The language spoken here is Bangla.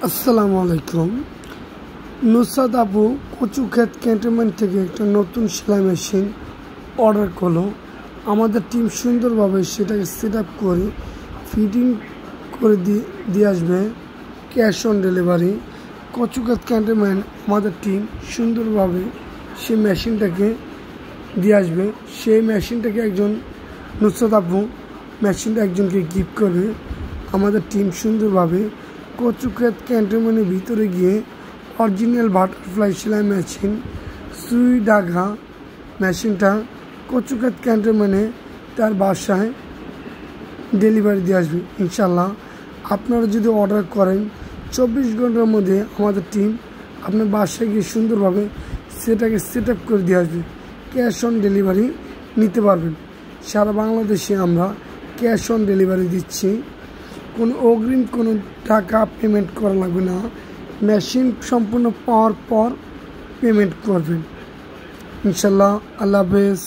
আসসালামু আলাইকুম। নুসরাত আপু কচুক্ষেত ক্যান্টনমেন্ট থেকে একটা নতুন সেলাই মেশিন অর্ডার করলো। আমাদের টিম সুন্দরভাবে সেটাকে সেট আপ করে ফিটিং করে দিয়ে আসবে, cash on delivery. Kachukhet cantonment আমাদের টিম সুন্দরভাবে সেই মেশিনটাকে দিয়ে আসবে। সেই মেশিনটাকে একজন নুসরাত আপু মেশিনটা একজনকে গিফট করবে। আমাদের টিম সুন্দরভাবে কচুক্ষেত ক্যান্টনমেন্টের ভিতরে গিয়ে অরিজিনাল বাটারফ্লাই সেলাই মেশিন সুই ডাঘা মেশিনটা কচুক্ষেত ক্যান্টনমেন্টে তার বাসায় ডেলিভারি দিয়ে আসবে ইনশাল্লাহ। আপনারা যদি অর্ডার করেন 24 ঘন্টার মধ্যে আমাদের টিম আপনার বাসায় গিয়ে সুন্দরভাবে সেটাকে সেট আপ করে দিয়ে আসবে। ক্যাশ অন ডেলিভারি নিতে পারবেন। সারা বাংলাদেশে আমরা ক্যাশ অন ডেলিভারি দিচ্ছি। কোনো অগ্রিম কোনো টাকা পেমেন্ট করা লাগবে না। মেশিন সম্পূর্ণ পাওয়ার পর পেমেন্ট করবেন ইনশাল্লাহ। আল্লাহ হাফেজ।